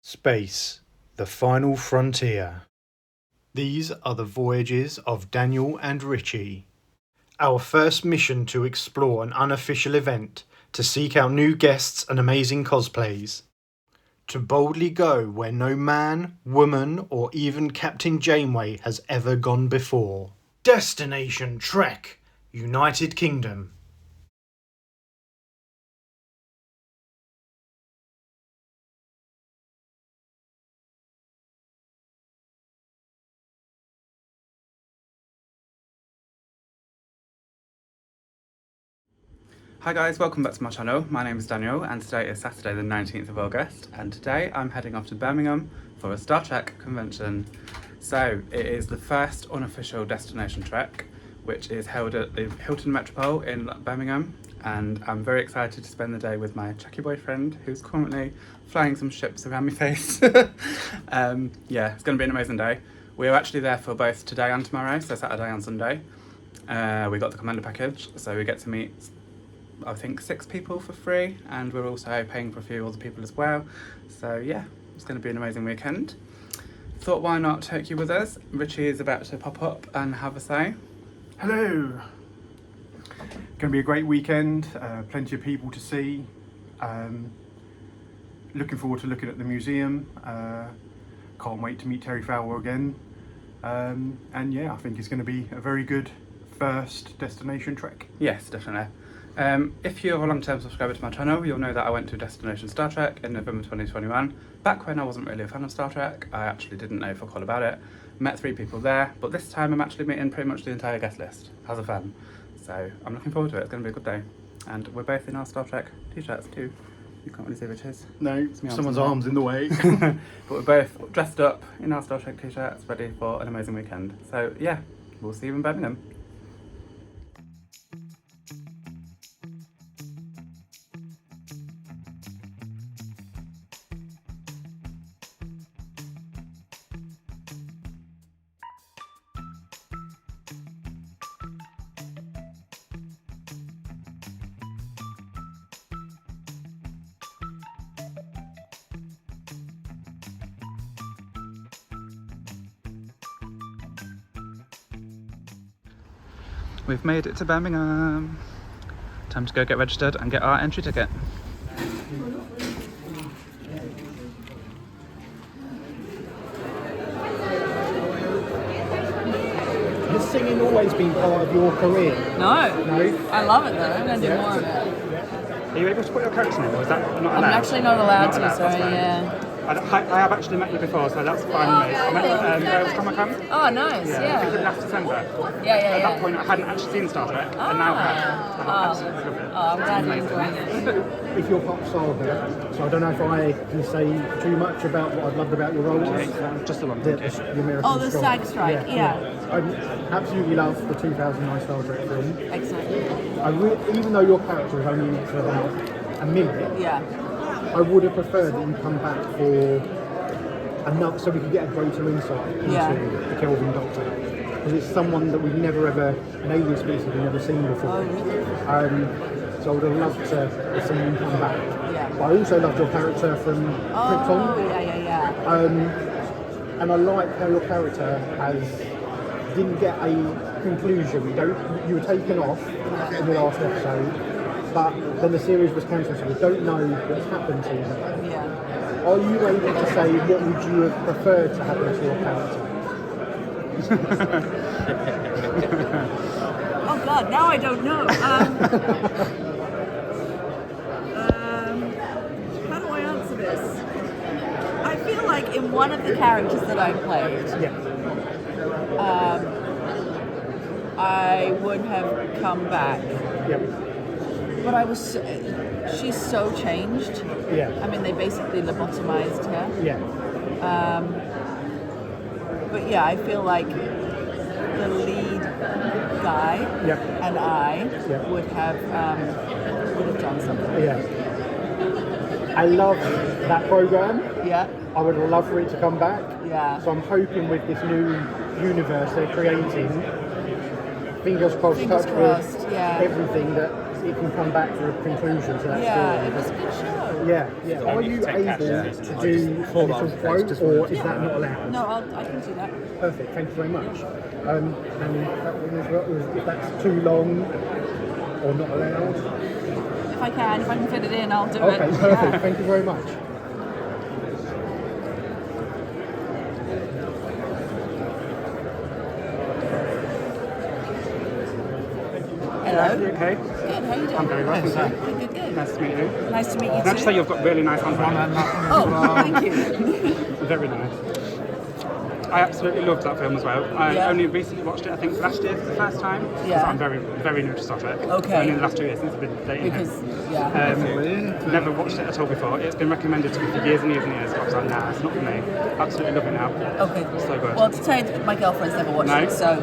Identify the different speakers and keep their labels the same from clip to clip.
Speaker 1: Space, the final frontier. These are the voyages of Daniel and Ritchie. Our first mission to explore an unofficial event, to seek out new guests and amazing cosplays. To boldly go where no man, woman, or even Captain Janeway has ever gone before. Destination Trek, United Kingdom.
Speaker 2: Hi guys, welcome back to my channel. My name is Daniel and today is Saturday the 19th of August and today I'm heading off to Birmingham for a Star Trek convention. So it is the first unofficial destination trek which is held at the Hilton Metropole in Birmingham, and I'm very excited to spend the day with my Czechie boyfriend who's currently flying some ships around my face. Yeah, it's going to be an amazing day. We're actually there for both today and tomorrow, so Saturday and Sunday. We got the commander package, so we get to meet I think 6 people for free, and we're also paying for a few other people as well. So yeah, it's going to be an amazing weekend. Thought why not take you with us. Ritchie is about to pop up and have a say.
Speaker 3: Hello. Going to be a great weekend, plenty of people to see. Looking forward to looking at the museum. Can't wait to meet Terry Fowler again. And yeah, I think it's going to be a very good first destination trek.
Speaker 2: Yes, definitely. If you're a long-term subscriber to my channel, you'll know that I went to Destination Star Trek in November 2021. Back when I wasn't really a fan of Star Trek, I actually didn't know fuck all about it. Met 3 people there, but this time I'm actually meeting pretty much the entire guest list as a fan. So I'm looking forward to it, it's going to be a good day. And we're both in our Star Trek t-shirts too. You can't really see which is.
Speaker 3: No, someone's arm's in the way.
Speaker 2: But we're both dressed up in our Star Trek t-shirts, ready for an amazing weekend. So yeah, we'll see you in Birmingham. We've made it to Birmingham. Time to go get registered and get our entry ticket.
Speaker 3: Has singing always been part of your career?
Speaker 4: No.
Speaker 3: No?
Speaker 4: I love it though. I'm going to do more of it.
Speaker 2: Are you able to put your character name, or is that not allowed?
Speaker 4: I'm actually not allowed to,
Speaker 2: that's
Speaker 4: so
Speaker 2: fine.
Speaker 4: yeah.
Speaker 2: I have actually met you before, so that's fine with me. I met you at Comic-Con.
Speaker 4: Oh, nice,
Speaker 2: I think it was
Speaker 4: yeah.
Speaker 2: last December.
Speaker 4: Yeah.
Speaker 2: At that point, I hadn't actually seen Star Trek, and now I have. And I absolutely love it.
Speaker 4: Oh, I'm glad you're enjoying it.
Speaker 3: If you're pop star here, so I don't know if I can say too much about what I've loved about your role.
Speaker 2: Just the one.
Speaker 3: The
Speaker 2: Thank you.
Speaker 3: American
Speaker 4: Oh, the
Speaker 3: Strike.
Speaker 4: SAG strike, yeah.
Speaker 3: I absolutely love the 2009 Star Trek film.
Speaker 4: Excellent.
Speaker 3: Even though your character is only in it for about a minute,
Speaker 4: Yeah.
Speaker 3: I would have preferred that you come back for enough so we could get a greater insight into the Kelvin Doctor. Because it's someone that we've never ever, an alien species we've never seen before.
Speaker 4: Oh, really?
Speaker 3: So I would have loved to have seen him come back.
Speaker 4: Yeah.
Speaker 3: But I also loved your character from Krypton.
Speaker 4: Oh, yeah.
Speaker 3: And I like how your character didn't get a conclusion. You were taken off in the last episode, but then the series was cancelled, so we don't know what's happened to him.
Speaker 4: Yeah.
Speaker 3: Are you able to say what would you have preferred to happen to your character?
Speaker 4: Oh God, now I don't know. How do I answer this? I feel like in one of the characters that I played, I would have come back. But she's so changed.
Speaker 3: Yeah.
Speaker 4: I mean, they basically lobotomized her.
Speaker 3: Yeah.
Speaker 4: But yeah, I feel like the lead guy and I would have done something.
Speaker 3: Yeah. I love that program.
Speaker 4: Yeah.
Speaker 3: I would love for it to come back.
Speaker 4: Yeah.
Speaker 3: So I'm hoping with this new universe they're creating, fingers crossed,
Speaker 4: Fingers
Speaker 3: touch
Speaker 4: crossed,
Speaker 3: with
Speaker 4: yeah.
Speaker 3: everything, that it can come back to a conclusion to that
Speaker 4: Yeah,
Speaker 3: story.
Speaker 4: it was a good show.
Speaker 3: Yeah. Are you able to do a little quote, or is that not allowed?
Speaker 4: No, I can do that.
Speaker 3: Perfect. Thank you very much. And that one as well, if that's too long or not allowed.
Speaker 4: If I can fit it in, I'll do it.
Speaker 3: Okay, perfect. Thank you very much.
Speaker 4: Hello.
Speaker 2: You okay?
Speaker 4: Good, how are you doing?
Speaker 2: I'm very well, thank you.
Speaker 4: Good.
Speaker 2: Nice to meet you.
Speaker 4: Nice to meet you
Speaker 2: Can I just say
Speaker 4: too.
Speaker 2: you've got really nice handwriting?
Speaker 4: Oh, thank you.
Speaker 2: Very nice. I absolutely loved that film as well. I
Speaker 4: Yeah.
Speaker 2: only recently watched it, I think last year for the first time. Because
Speaker 4: Yeah.
Speaker 2: I'm very, very new to Star Trek.
Speaker 4: Okay.
Speaker 2: Only in the last 2 years since I've been dating him.
Speaker 4: Because, yeah.
Speaker 2: Never watched it at all before. It's been recommended to me for years and years and years. I was like, nah, it's not for me. Absolutely love it now.
Speaker 4: Okay.
Speaker 2: So good.
Speaker 4: Well, to tell you that my girlfriend's never watched
Speaker 2: No?
Speaker 4: it, so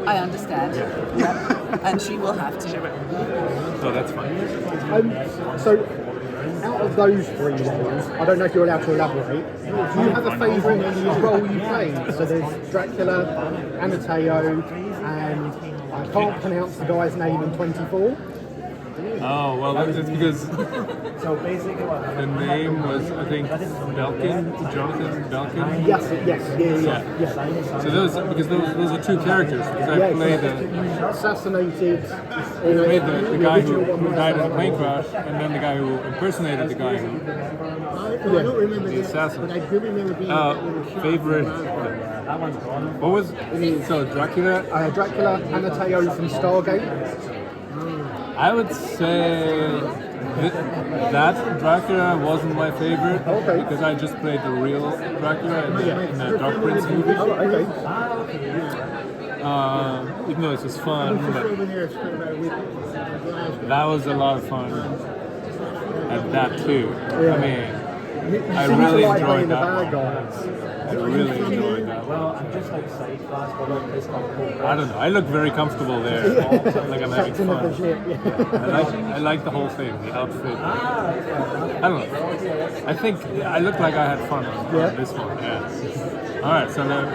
Speaker 4: I understand. Yeah. And she will have to.
Speaker 5: So that's fine.
Speaker 3: So, out of those three roles, I don't know if you're allowed to elaborate. Do you have a favourite role you played? So there's Dracula, Anateo, and I can't pronounce the guy's name in 24.
Speaker 5: Oh, well, that's because the name was, I think, Belkin, Jonathan Belkin.
Speaker 3: Yes, yeah.
Speaker 5: So those are two characters. Because I played the
Speaker 3: assassinated.
Speaker 5: the guy who died in a plane crash, and then the guy who impersonated the guy who
Speaker 3: I don't remember
Speaker 5: the assassin.
Speaker 3: but I do remember being
Speaker 5: Favorite. What was so Dracula?
Speaker 3: Dracula, Anateo from Stargate.
Speaker 5: I would say that Dracula wasn't my favorite because I just played the real Dracula in the Dark Prince movie.
Speaker 3: Oh, okay.
Speaker 5: Even though this was fun, but that was a lot of fun. And that too. I mean,
Speaker 3: You
Speaker 5: I
Speaker 3: seem
Speaker 5: really
Speaker 3: to like
Speaker 5: enjoyed
Speaker 3: playing the
Speaker 5: that
Speaker 3: bad
Speaker 5: one.
Speaker 3: guys.
Speaker 5: I really enjoyed that one. I don't know. I look very comfortable there. Like I'm having
Speaker 3: Captain of the
Speaker 5: fun.
Speaker 3: ship. Yeah.
Speaker 5: I like the whole thing, the outfit. I don't know. I think I look like I had fun on this one. Yeah. All right. So now,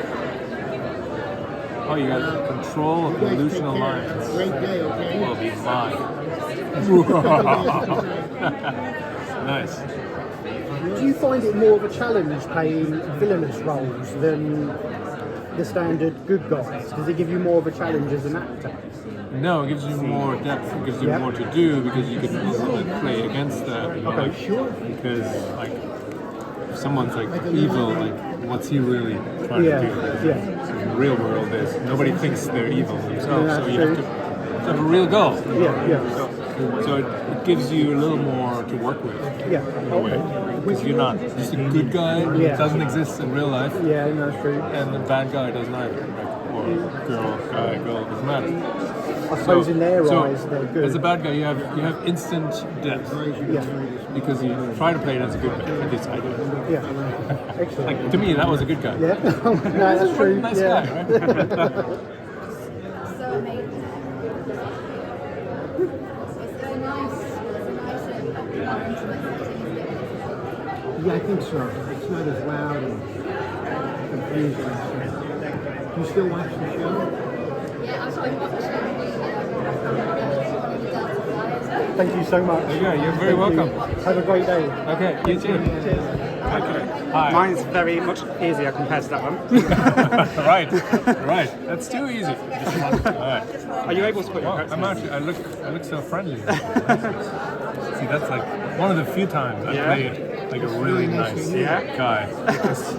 Speaker 5: you got control of the Lucian Alliance. Will be mine. Nice.
Speaker 3: Do you find it more of a challenge playing villainous roles than the standard good guys? Does it give you more of a challenge as an actor?
Speaker 5: No, it gives you more depth. It gives you more to do because you can easily play against that. You know, like, because like if someone's like evil, like what's he really trying to do?
Speaker 3: Yeah.
Speaker 5: So in the real world, nobody thinks they're evil themselves, so you have to have a real goal.
Speaker 3: Yeah.
Speaker 5: So it gives you a little more to work with.
Speaker 3: Yeah.
Speaker 5: In a way. Because you're not just a good guy that doesn't exist in real life,
Speaker 3: Yeah, no, that's true.
Speaker 5: and the bad guy doesn't either. Like, or girl, guy, girl, doesn't matter.
Speaker 3: I suppose in their eyes they're good.
Speaker 5: As a bad guy, you have instant depth
Speaker 3: Yeah.
Speaker 5: because you try to play it as a good guy. At least I do.
Speaker 3: Yeah. Excellent.
Speaker 5: Like to me, that was a good guy.
Speaker 3: Yeah. No, that's true.
Speaker 5: Nice
Speaker 3: Yeah.
Speaker 5: guy, right?
Speaker 6: So amazing. It's so nice.
Speaker 3: Yeah, I think so. It's not as loud and confusing. Do you still watch the show?
Speaker 6: Yeah, I'm sorry, watching
Speaker 3: Thank you so much.
Speaker 5: Yeah, you're very
Speaker 3: Thank you.
Speaker 5: welcome.
Speaker 3: Have a great day.
Speaker 5: Okay, you too. Okay. Hi.
Speaker 2: Mine's very much easier compared to that one.
Speaker 5: right. That's too easy. Alright.
Speaker 2: Are you able to put your
Speaker 5: Well,
Speaker 2: quotes in?
Speaker 5: I look so friendly. See, that's like one of the few times I played like a really nice guy. Just,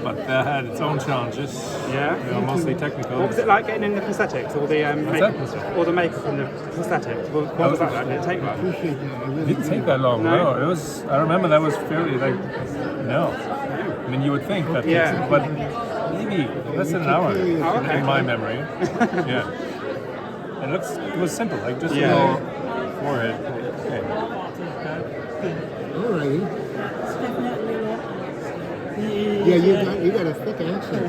Speaker 5: but that had its own challenges.
Speaker 2: Yeah.
Speaker 5: They were mostly technical.
Speaker 2: What was it like getting in the prosthetics, all the all the makeup and the prosthetics? What was that like? Did it take long?
Speaker 5: It didn't take that long. No, it was. I remember that was fairly like. No, I mean you would think that.
Speaker 2: Yeah.
Speaker 5: But maybe less than an hour.
Speaker 2: Oh, okay.
Speaker 5: In my memory. Yeah. It was simple, like just a little forehead. Okay.
Speaker 3: Alrighty. Yeah, you got a thick accent.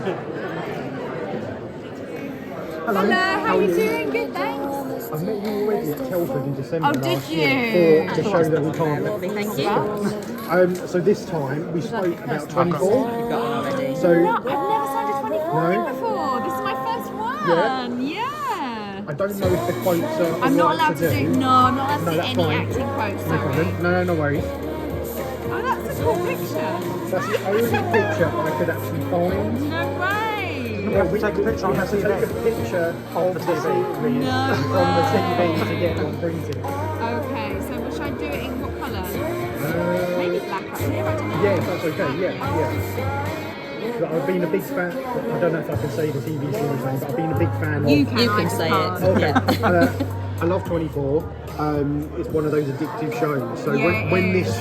Speaker 3: Hello.
Speaker 6: how are you doing? Good, thanks.
Speaker 3: I met you already at Telford in December
Speaker 6: Oh, did
Speaker 3: last
Speaker 6: you?
Speaker 3: year for the show that we can't.
Speaker 6: Thank you.
Speaker 3: So this time we spoke about 24. So
Speaker 6: I've never signed a 24
Speaker 3: No?
Speaker 6: before. This is my first one. Yeah.
Speaker 3: I don't know if the quotes are.
Speaker 6: I'm not
Speaker 3: right
Speaker 6: allowed to do. No, I'm not allowed to do
Speaker 3: that's
Speaker 6: any
Speaker 3: fine.
Speaker 6: acting quotes.
Speaker 3: No
Speaker 6: Sorry.
Speaker 3: problem. No worries.
Speaker 6: Oh, that's a cool picture.
Speaker 3: That's the only picture I could actually find.
Speaker 6: No way.
Speaker 2: We have to take a picture on
Speaker 3: We
Speaker 2: the
Speaker 3: have to take a
Speaker 2: TV.
Speaker 3: picture of the series
Speaker 6: No
Speaker 3: from the
Speaker 6: way.
Speaker 3: TV to get on printed.
Speaker 6: Okay, so should I do it in what colour? Maybe black up here. I don't know.
Speaker 3: Yeah, if that's okay. Yeah. But I've been a big fan. I don't know if I can say the TV series name, but I've been a big fan of.
Speaker 4: You can say it.
Speaker 3: Okay. I love 24. It's one of those addictive shows. So
Speaker 6: Yeah,
Speaker 3: when
Speaker 6: it
Speaker 3: this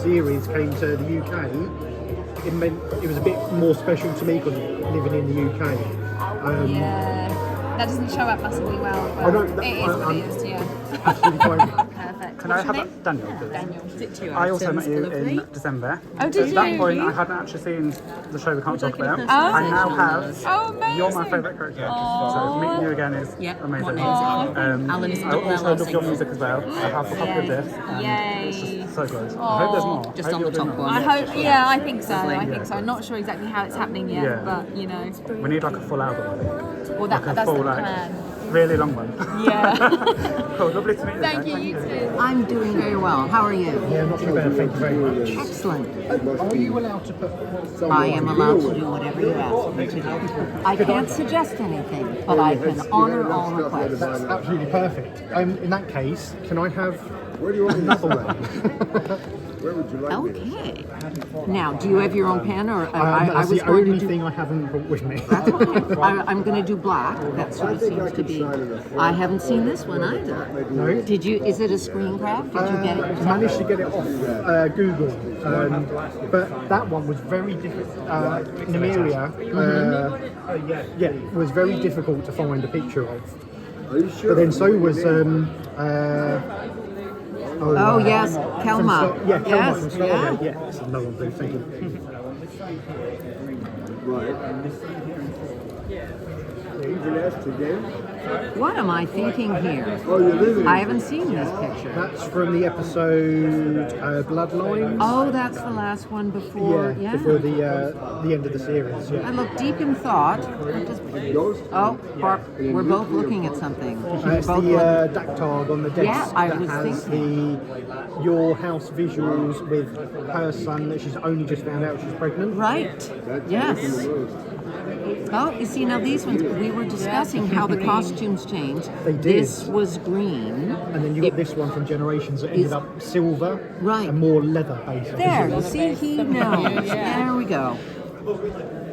Speaker 3: series came to the UK, it meant it was a bit more special to me because living in the UK.
Speaker 6: Yeah. That doesn't show up massively well, but
Speaker 3: I don't-
Speaker 6: it is what it is, yeah.
Speaker 3: Absolutely fine.
Speaker 6: Perfect.
Speaker 2: Can I
Speaker 6: What's your
Speaker 2: have
Speaker 6: name?
Speaker 2: Daniel, please?
Speaker 6: Daniel.
Speaker 4: Is it 2
Speaker 2: I also met
Speaker 4: items?
Speaker 2: you
Speaker 4: Lovely.
Speaker 2: in December.
Speaker 6: Oh, did
Speaker 2: At that
Speaker 6: you?
Speaker 2: point, I hadn't actually seen the show we can't talk about.
Speaker 4: Oh.
Speaker 2: I now have.
Speaker 6: Oh, amazing.
Speaker 2: You're my favourite character. So meeting you again is
Speaker 4: Yeah.
Speaker 2: amazing.
Speaker 4: What name is it? Alan is
Speaker 2: I also
Speaker 4: Bella
Speaker 2: love your
Speaker 4: sings.
Speaker 2: music as well. I have a copy of this.
Speaker 6: Yay.
Speaker 2: It's just so good. I hope there's more.
Speaker 4: Just
Speaker 2: I hope
Speaker 4: on
Speaker 2: you're
Speaker 4: the
Speaker 2: doing
Speaker 4: top
Speaker 2: more.
Speaker 4: one.
Speaker 6: I hope, yeah, I think so.
Speaker 4: Lovely.
Speaker 6: I think so. I'm not sure exactly how it's happening yet,
Speaker 2: Yeah.
Speaker 6: but you know.
Speaker 2: We need like a full album.
Speaker 6: Well,
Speaker 2: Like a
Speaker 6: that's
Speaker 2: full,
Speaker 6: the
Speaker 2: like,
Speaker 6: plan.
Speaker 2: really long one.
Speaker 6: Yeah.
Speaker 2: Cool, lovely to meet you.
Speaker 6: Thank
Speaker 2: again.
Speaker 6: you, you too.
Speaker 7: I'm doing very well. How are you?
Speaker 3: Yeah, not too bad. Thank you very much.
Speaker 7: Excellent.
Speaker 3: Are you allowed to put?
Speaker 7: I am allowed to do whatever you ask me to do. I can't suggest anything, but I can honor all requests.
Speaker 3: That's absolutely perfect. In that case, can I have another one?
Speaker 7: Okay. Now, do you have your own pen, or I
Speaker 3: That's
Speaker 7: was
Speaker 3: the
Speaker 7: going to
Speaker 3: only
Speaker 7: do?
Speaker 3: thing I haven't brought with me.
Speaker 7: That's okay. I'm going to do black. That sort of seems to be. I haven't seen this one either.
Speaker 3: No.
Speaker 7: Did you? Is it a screen grab? Did you get it?
Speaker 3: I managed to get it off Google, but that one was very difficult. Namiria, was very difficult to find a picture of. But then so was
Speaker 7: Oh yes, Kelma.
Speaker 3: Yeah, Kelma
Speaker 7: Yes,
Speaker 3: from Star
Speaker 7: yeah.
Speaker 3: Wars. Yeah, that's another one, please. Thank you.
Speaker 7: What am I thinking here? I haven't seen this picture.
Speaker 3: That's from the episode Bloodlines.
Speaker 7: Oh, that's the last one before. Yeah.
Speaker 3: Before the end of the series.
Speaker 7: I
Speaker 3: Yeah.
Speaker 7: look deep in thought. Oh, Barb, we're both looking at something.
Speaker 3: It's
Speaker 7: Both
Speaker 3: the
Speaker 7: look-
Speaker 3: dactyl on the desk
Speaker 7: Yeah, I
Speaker 3: that
Speaker 7: was
Speaker 3: has
Speaker 7: thinking.
Speaker 3: your house visuals with her son that she's only just found out she's pregnant.
Speaker 7: Right. Yes. Oh, you see, now these ones, we were discussing how the costumes changed.
Speaker 3: They did.
Speaker 7: This was green.
Speaker 3: And then you got this one from Generations that ended up silver
Speaker 7: Right.
Speaker 3: and more leather based.
Speaker 7: There, you see, he knows. There we go.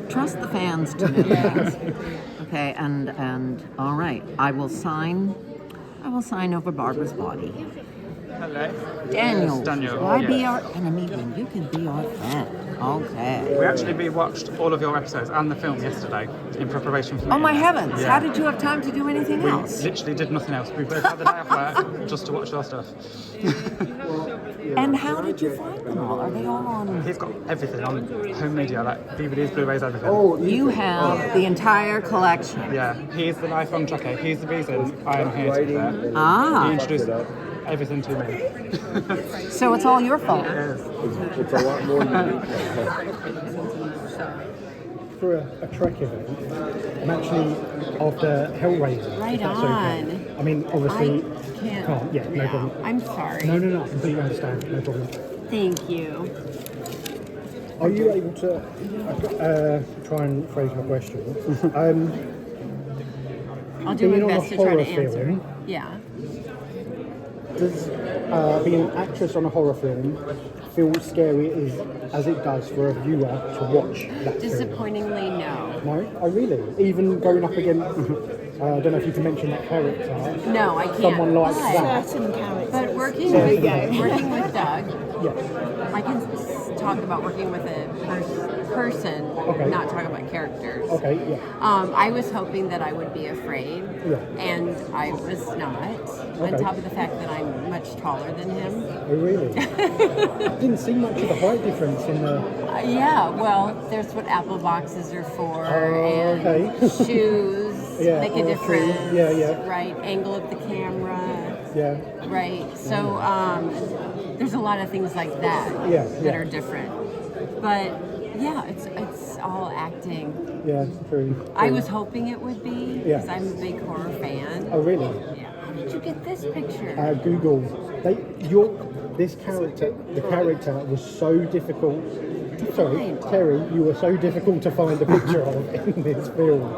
Speaker 7: Trust the fans to know things. Okay, and all right, I will sign over Barbara's body.
Speaker 2: Hello.
Speaker 7: Daniel,
Speaker 2: Daniel,
Speaker 7: will I be
Speaker 2: yeah.
Speaker 7: our enemy when you can be our friend? Okay.
Speaker 2: We actually rewatched all of your episodes and the film yesterday in preparation for
Speaker 7: Oh my
Speaker 2: meeting.
Speaker 7: heavens!
Speaker 2: Yeah.
Speaker 7: How did you have time to do anything else?
Speaker 2: Literally did nothing else. We both had the day off work just to watch your stuff.
Speaker 7: And how did you find them all? Are they all on?
Speaker 2: He's got everything on home media, like DVDs, Blu-rays, everything.
Speaker 7: You have the entire collection.
Speaker 2: Yeah, he's the lifelong tracker. He's the reason I am here to be there. He
Speaker 7: Ah,
Speaker 2: introduced everything to me.
Speaker 7: so it's all your fault.
Speaker 2: It is.
Speaker 8: It's a lot more than
Speaker 3: For a Trek event, I'm actually after Hellraiser.
Speaker 6: Right
Speaker 3: if that's
Speaker 6: on.
Speaker 3: Okay. I mean, obviously,
Speaker 6: Can't.
Speaker 3: Yeah, no problem.
Speaker 6: I'm sorry.
Speaker 3: No, I completely understand. No problem.
Speaker 6: Thank you.
Speaker 3: Are you able to try and phrase my question?
Speaker 6: I'll do
Speaker 3: Being
Speaker 6: my
Speaker 3: on a
Speaker 6: best to try to
Speaker 3: horror
Speaker 6: answer.
Speaker 3: film,
Speaker 6: Yeah.
Speaker 3: does being an actress on a horror film feel scary as it does for a viewer to watch that film?
Speaker 6: Disappointingly, no.
Speaker 3: No? Oh, really? Even going up against, I don't know if you can mention that character.
Speaker 6: No, I can't.
Speaker 3: Someone like
Speaker 6: But-
Speaker 3: that.
Speaker 6: Certain characters. But working with Doug,
Speaker 3: Yeah.
Speaker 6: I can talk about working with a person,
Speaker 3: Okay.
Speaker 6: not talk about characters.
Speaker 3: Okay, yeah.
Speaker 6: I was hoping that I would be afraid,
Speaker 3: Yeah.
Speaker 6: and I was not. On
Speaker 3: Okay.
Speaker 6: top of the fact that I'm much taller than him.
Speaker 3: Oh, really? Didn't see much of a height difference in the...
Speaker 6: Yeah, well, there's what apple boxes are for,
Speaker 3: Oh,
Speaker 6: and
Speaker 3: okay.
Speaker 6: shoes
Speaker 3: Yeah,
Speaker 6: make a
Speaker 3: true.
Speaker 6: difference.
Speaker 3: Yeah.
Speaker 6: Right, angle of the camera.
Speaker 3: Yeah.
Speaker 6: Right. So there's a lot of things like that
Speaker 3: Yeah,
Speaker 6: that
Speaker 3: yeah.
Speaker 6: are different. But
Speaker 9: Yeah, it's all acting.
Speaker 3: Yeah, true.
Speaker 9: I was hoping it would be because
Speaker 3: Yeah.
Speaker 9: I'm a big horror fan.
Speaker 3: Oh, really?
Speaker 9: Yeah. How did you get this picture?
Speaker 3: Google. This character, the character was so difficult. Sorry, Terry, you were so difficult to find a picture of in this film.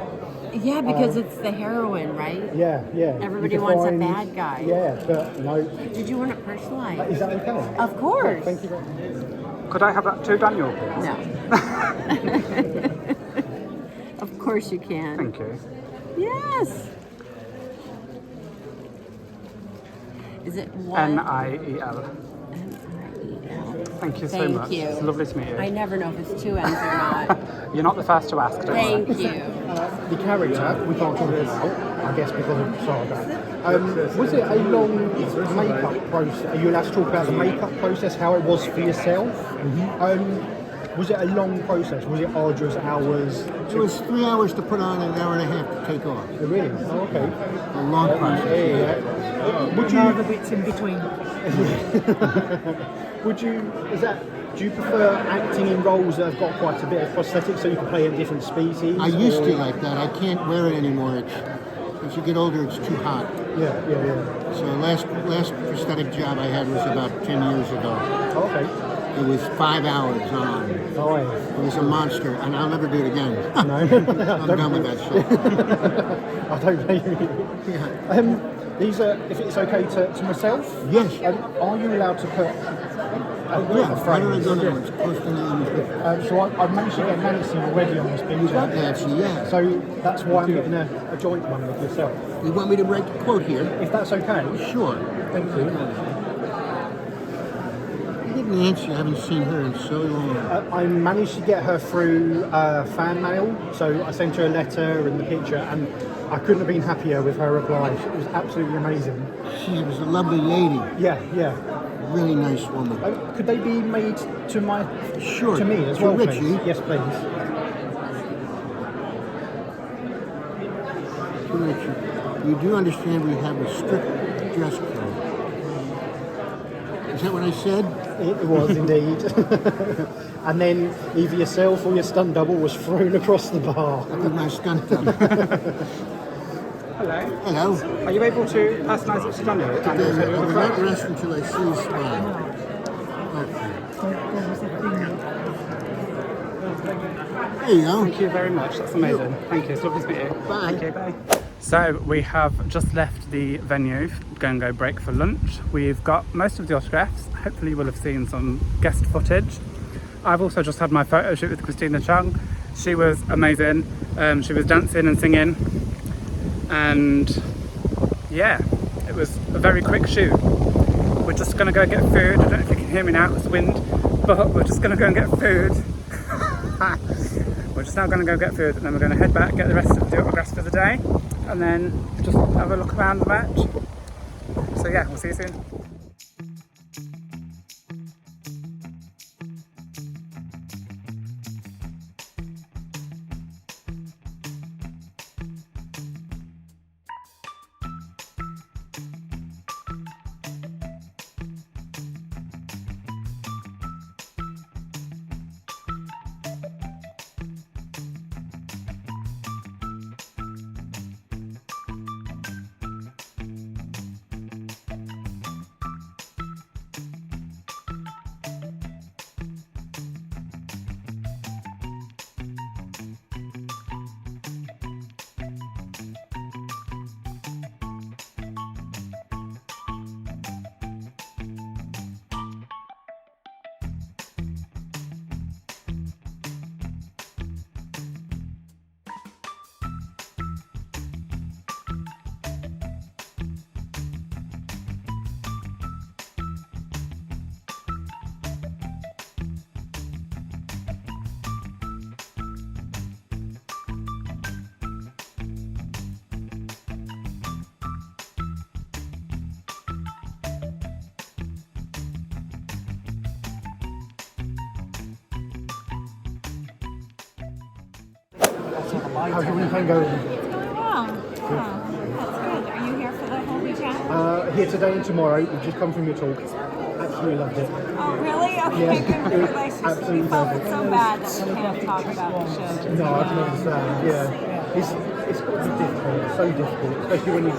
Speaker 9: Yeah, because it's the heroine, right?
Speaker 3: Yeah.
Speaker 9: Everybody
Speaker 3: You could
Speaker 9: wants
Speaker 3: find-
Speaker 9: a bad guy.
Speaker 3: Yeah, but no.
Speaker 9: Did you want it personalized?
Speaker 3: Is that okay?
Speaker 9: Of course.
Speaker 3: Thank you very much.
Speaker 2: Could I have that too, Daniel, please?
Speaker 9: No. Of course you can.
Speaker 2: Thank you.
Speaker 9: Yes. Is it one?
Speaker 2: Niel.
Speaker 9: Niel.
Speaker 2: Thank you so
Speaker 9: Thank
Speaker 2: much.
Speaker 9: you.
Speaker 2: It's lovely to meet you.
Speaker 9: I never know if it's two N's or not.
Speaker 2: You're not the first to ask, don't
Speaker 9: Thank
Speaker 2: worry.
Speaker 9: you.
Speaker 3: The character, we can't talk about, I guess because of Saga. Was it a long makeup process? Are you allowed to talk about the makeup process, how it was for yourself? Was it a long process? Was it arduous hours?
Speaker 10: It was 3 hours to put on and an hour and a half to take off.
Speaker 3: Oh, really? Oh, okay.
Speaker 10: A long process.
Speaker 3: Yeah. Would you?
Speaker 4: The bits in between.
Speaker 3: Do you prefer acting in roles that have got quite a bit of prosthetics so you can play a different species?
Speaker 10: I used to like that. I can't wear it anymore. As you get older, it's too hot.
Speaker 3: Yeah.
Speaker 10: So last prosthetic job I had was about 10 years ago.
Speaker 3: Oh, okay.
Speaker 10: It was 5 hours on.
Speaker 3: Oh, yeah.
Speaker 10: It was a monster, and I'll never do it again.
Speaker 3: No.
Speaker 10: I'm done with that shit.
Speaker 3: I don't blame you.
Speaker 10: Yeah.
Speaker 3: These are, if it's okay to myself?
Speaker 10: Yes.
Speaker 3: Are you allowed to put
Speaker 10: Yeah, why don't I go now? It's close to the
Speaker 3: so I've managed to get Nancy already on this
Speaker 10: You
Speaker 3: picture.
Speaker 10: got Nancy, yeah.
Speaker 3: So that's why I'm getting a joint one with yourself.
Speaker 10: You want me to write the quote here?
Speaker 3: If that's okay.
Speaker 10: Sure.
Speaker 3: Thank you.
Speaker 10: I think Nancy, I haven't seen her in so long.
Speaker 3: I managed to get her through fan mail, so I sent her a letter and the picture, and I couldn't have been happier with her reply. It was absolutely amazing.
Speaker 10: She was a lovely lady.
Speaker 3: Yeah.
Speaker 10: Really nice woman.
Speaker 3: Could they be made to
Speaker 10: Sure.
Speaker 3: to me as
Speaker 10: To
Speaker 3: well,
Speaker 10: Ritchie?
Speaker 3: please? Yes, please.
Speaker 10: Richard, you do understand we have a strict dress code. Is that what I said?
Speaker 3: It was indeed. And then either yourself or your stunt double was thrown across the bar.
Speaker 10: That was my stunt double.
Speaker 2: Hello.
Speaker 10: Hello.
Speaker 2: Are you able to personalise it to Daniel?
Speaker 10: I will not rest until I see you smile. Okay. There you go.
Speaker 2: Thank you very much. That's amazing. Thank you. It's lovely to meet you.
Speaker 10: Bye.
Speaker 2: Thank you. Bye. So we have just left the venue, going to go break for lunch. We've got most of the autographs. Hopefully you will have seen some guest footage. I've also just had my photo shoot with Christina Chung. She was amazing. She was dancing and singing. And yeah, it was a very quick shoot. We're just going to go get food. I don't know if you can hear me now because the wind, but we're just going to go and get food. We're just now going to go get food and then we're going to head back, get the rest of the autographs for the day, and then just have a look around the match. So yeah, we'll see you soon.
Speaker 3: How's your weekend going?
Speaker 6: Wow. That's good. Are you here for the whole weekend?
Speaker 3: Here today and tomorrow. We've just come from your talk. absolutely loved it.
Speaker 4: Oh, really? Okay,
Speaker 3: Yeah,
Speaker 4: good.
Speaker 3: it was
Speaker 4: Like,
Speaker 3: absolutely
Speaker 4: you felt
Speaker 3: perfect.
Speaker 4: so bad that we can't talk about the show.
Speaker 3: No, I can understand. Yeah, it's got to be difficult, so difficult, especially when it's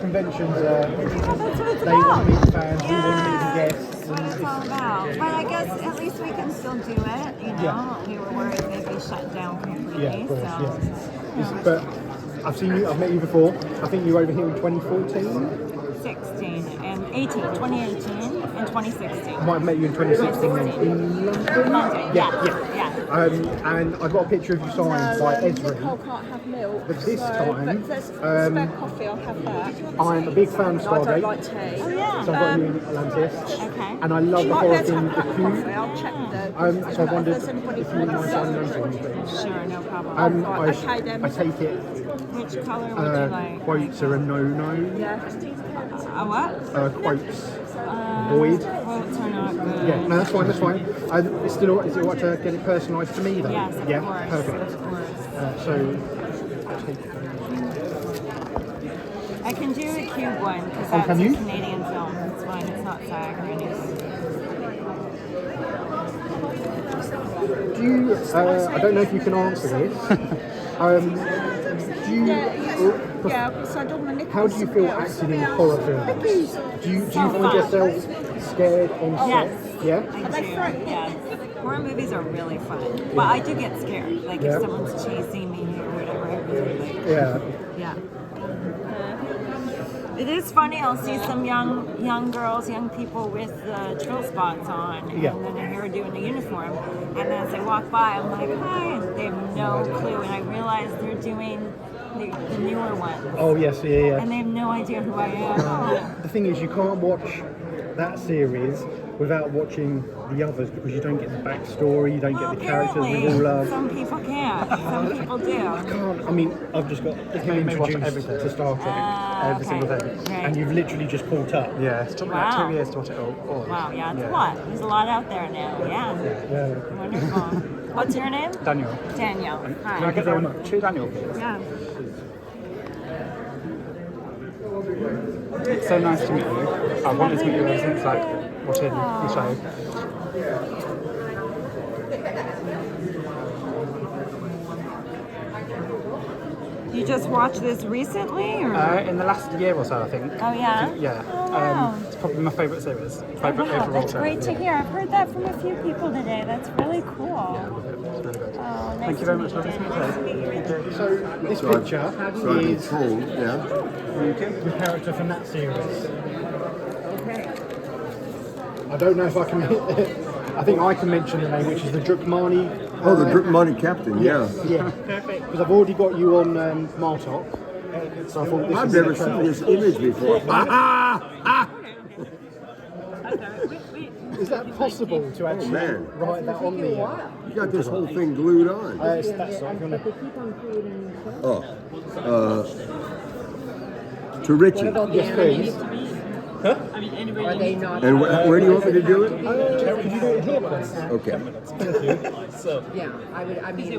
Speaker 3: conventions.
Speaker 4: That's what it's
Speaker 3: They want to
Speaker 4: about.
Speaker 3: meet fans, we want to meet the guests.
Speaker 4: That's what it's all about. But I guess at least we can still do it, you know?
Speaker 3: Yeah.
Speaker 4: We were worried they'd be shut down completely.
Speaker 3: Yeah, of course.
Speaker 4: So,
Speaker 3: Yeah. But I've seen you. I've met you before. I think you were over here in 2014.
Speaker 4: 16 and 2018 and 2016.
Speaker 3: I might have met you in 2016 then in London.
Speaker 4: London,
Speaker 3: Yeah. And I got a picture of you signed by Esri.
Speaker 6: Can't have milk.
Speaker 3: But this time,
Speaker 6: spare coffee, I'll have that.
Speaker 3: I'm a big fan of
Speaker 6: I don't
Speaker 3: Stargate.
Speaker 6: like tea.
Speaker 4: Oh, yeah.
Speaker 3: So I've got you in Atlantis.
Speaker 4: Okay.
Speaker 3: And I love the horror thing, the
Speaker 6: Coffee,
Speaker 3: Cube.
Speaker 6: I'll check though.
Speaker 3: So I wondered if you wouldn't mind signing those for me, please.
Speaker 4: Sure, no problem.
Speaker 3: I take it
Speaker 4: Which color would you like?
Speaker 3: quotes are a no-no.
Speaker 4: A what?
Speaker 3: Quotes. Void.
Speaker 4: Quotes are not good.
Speaker 3: Yeah, no, that's fine, that's fine. It's still, is it all right to get it personalised to me though?
Speaker 4: Yes, of
Speaker 3: yeah,
Speaker 4: course.
Speaker 3: perfect.
Speaker 4: Of course.
Speaker 3: So,
Speaker 4: I can do a cube one because
Speaker 3: Oh,
Speaker 4: that's
Speaker 3: can
Speaker 4: a
Speaker 3: you?
Speaker 4: Canadian film. It's fine. It's not SAG or anything.
Speaker 3: do you, I don't know if you can answer this, do you,
Speaker 6: Yeah, so I don't want to
Speaker 3: how do you feel acting in horror films? Do you find yourself scared on set?
Speaker 4: Yes.
Speaker 3: Yeah?
Speaker 4: I do. Yes. Horror movies are really fun, but I do get scared. Like
Speaker 3: Yeah.
Speaker 4: if someone's chasing me or whatever, I really like.
Speaker 3: Yeah.
Speaker 4: Yeah. It is funny. I'll see some young girls, young people with drill spots on, and
Speaker 3: Yeah.
Speaker 4: then a hairdo and a uniform. And then as they walk by, I'm like, "Hi!" And they have no clue. And I realize they're doing the newer ones,
Speaker 3: Oh, yes, yeah.
Speaker 4: and they have no idea who I am.
Speaker 3: The thing is, you can't watch that series without watching the others because you don't get the backstory, you don't get the characters we all love.
Speaker 4: Some people can. Some people do.
Speaker 3: I mean, I've just got been introduced to Star Trek,
Speaker 2: Every single thing.
Speaker 4: Right.
Speaker 3: and you've literally just caught up.
Speaker 2: Yeah, it's took me like 2 years to watch it all.
Speaker 4: Wow, yeah, it's a lot. There's a lot out there now. Yeah.
Speaker 3: Yeah.
Speaker 4: Wonderful. What's your name?
Speaker 2: Daniel.
Speaker 4: Daniel.
Speaker 2: Can I
Speaker 4: Hi.
Speaker 2: get that one to Daniel, please?
Speaker 4: Yeah.
Speaker 2: It's so nice to meet you. I wanted to meet you ever since like watching the show.
Speaker 4: You just watched this recently, or?
Speaker 2: In the last year or so, I think.
Speaker 4: Oh yeah.
Speaker 2: Yeah.
Speaker 4: Oh, wow.
Speaker 2: It's probably my favourite series.
Speaker 4: Oh,
Speaker 2: Favourite
Speaker 4: wow,
Speaker 2: overall
Speaker 4: that's
Speaker 2: show.
Speaker 4: great to hear. I've heard that from a few people today. That's really cool.
Speaker 2: It's really good.
Speaker 4: Oh, nice
Speaker 2: Thank you very
Speaker 4: to
Speaker 2: much.
Speaker 4: meet
Speaker 2: Lovely to meet you today.
Speaker 3: So this
Speaker 10: So
Speaker 3: picture
Speaker 10: So I've been
Speaker 3: is
Speaker 10: told, yeah.
Speaker 3: the character from that series. I don't know if I can. I think I can mention the name, which is the Drukmani.
Speaker 10: Oh, the Money Captain, yeah.
Speaker 3: Yeah, because I've already got you on Martok, so I thought this
Speaker 10: I've
Speaker 3: was
Speaker 10: never
Speaker 3: the
Speaker 10: seen this image before.
Speaker 3: Is that possible to actually
Speaker 10: man.
Speaker 3: write that on the?
Speaker 10: You got this whole thing glued on.
Speaker 3: It's that sort of,
Speaker 10: Oh. To Ritchie.
Speaker 3: yes, please.
Speaker 9: Are they not?
Speaker 10: And where do you want me to do it?
Speaker 3: Could you do it here, please?
Speaker 10: Okay.
Speaker 9: Yeah, I mean,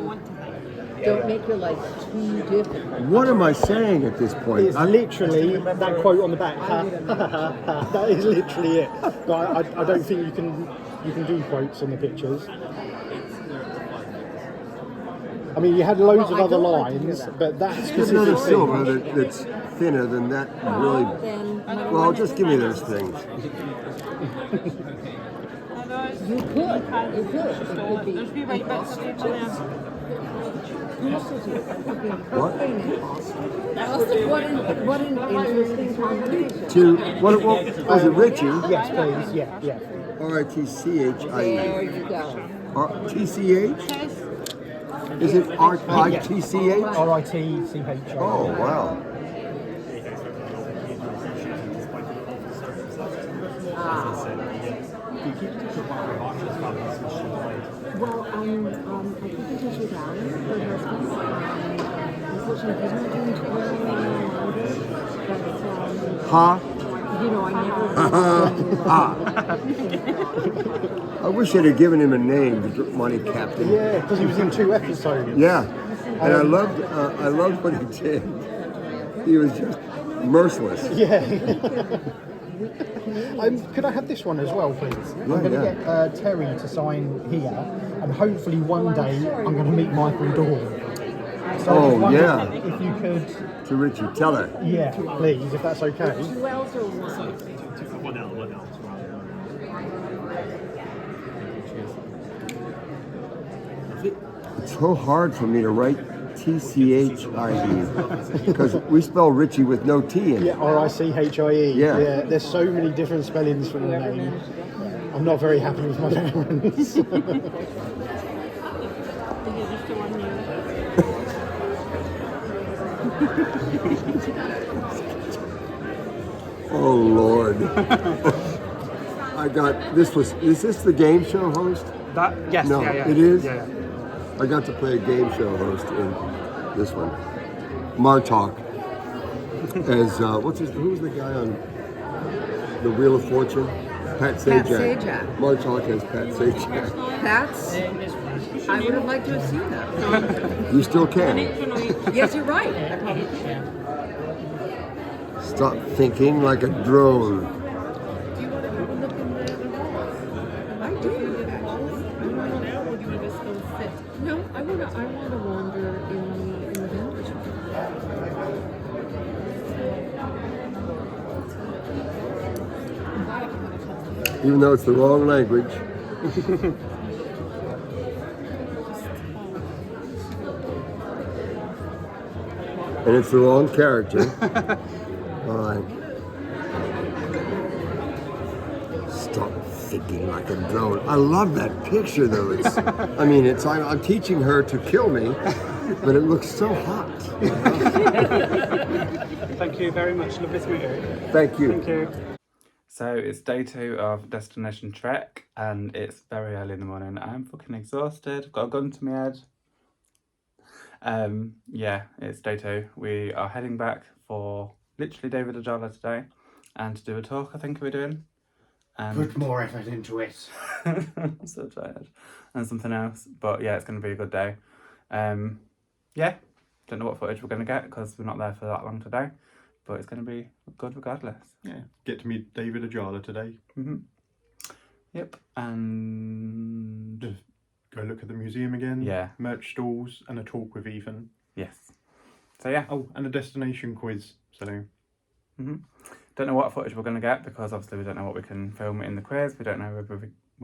Speaker 9: don't make your life too difficult.
Speaker 10: What am I saying at this point?
Speaker 3: It's literally that quote on the back. Ha, ha, ha, ha. That is literally it. But I don't think you can do quotes on the pictures. I mean, you had loads of other lines, but that
Speaker 10: There's
Speaker 3: specific
Speaker 10: another
Speaker 3: thing.
Speaker 10: silver that's thinner than that. Really. Well, just give me those things.
Speaker 9: You could. It could be
Speaker 10: What?
Speaker 9: What an interesting combination.
Speaker 10: To what was it? Ritchie?
Speaker 3: Yes, please. Yeah.
Speaker 10: R-I-T-C-H-I-E.
Speaker 9: There you go.
Speaker 10: T-C-H? Is it R-I-T-C-H?
Speaker 3: R-I-T-C-H.
Speaker 10: Oh, wow.
Speaker 9: Well, I think it was your dad, her husband. Unfortunately, he's not doing too well any longer. But,
Speaker 10: Huh?
Speaker 9: you know, I never.
Speaker 10: I wish I'd have given him a name, the Money Captain.
Speaker 3: Yeah, because he was in 2 episodes.
Speaker 10: Yeah, and I loved what he did. He was just merciless.
Speaker 3: Yeah. Could I have this one as well, please? I'm going to get Terry to sign here, and hopefully one day I'm going to meet Michael Dawn. So if you could...
Speaker 8: To Ritchie, tell her.
Speaker 3: Yeah, please, if that's okay.
Speaker 9: 2 L's or 1?
Speaker 3: 1 L, 1 L.
Speaker 8: It's so hard for me to write TCHIE because we spell Ritchie with no T in it.
Speaker 3: Yeah, R-I-C-H-I-E.
Speaker 8: Yeah.
Speaker 3: There's so many different spellings for the name. I'm not very happy with my parents.
Speaker 8: Oh Lord. I got this is this the game show host?
Speaker 2: Yes,
Speaker 8: no,
Speaker 2: yeah.
Speaker 8: It is?
Speaker 2: Yeah.
Speaker 8: I got to play a game show host in this one. Martok. As who's the guy on the Wheel of Fortune? Pat Sajak.
Speaker 7: Pat Sajak.
Speaker 8: Martok as Pat Sajak.
Speaker 7: That's. I would have liked to have seen that.
Speaker 8: You still can.
Speaker 7: Yes, you're right. I probably can.
Speaker 8: Stop thinking like a drone.
Speaker 9: Do you want to have a look in the halls? I do. Or do you want to just go sit? No, I want to wander in the village.
Speaker 8: Even though it's the wrong language. And it's the wrong character. All right. Stop thinking like a drone. I love that picture, though. It's, I mean, I'm teaching her to kill me, but it looks so hot.
Speaker 2: Thank you very much. Lovely to meet you.
Speaker 8: Thank you.
Speaker 2: Thank you. So it's day 2 of Destination Trek, and it's very early in the morning. I'm fucking exhausted. I've got a gun to my head. Yeah, it's day 2. We are heading back for literally David Ajala today, and to do a talk I think we're doing.
Speaker 1: Put more effort into it.
Speaker 2: I'm so tired. And something else. But yeah, it's going to be a good day. Yeah, don't know what footage we're going to get because we're not there for that long today. But it's going to be good regardless.
Speaker 1: Yeah, get to meet David Ajala today.
Speaker 2: Yep, and...
Speaker 1: Go look at the museum again.
Speaker 2: Yeah.
Speaker 1: Merch stalls and a talk with Ethan.
Speaker 2: Yes. So yeah.
Speaker 1: Oh, and a destination quiz. So.
Speaker 2: Don't know what footage we're going to get because obviously we don't know what we can film in the quiz. We don't know whether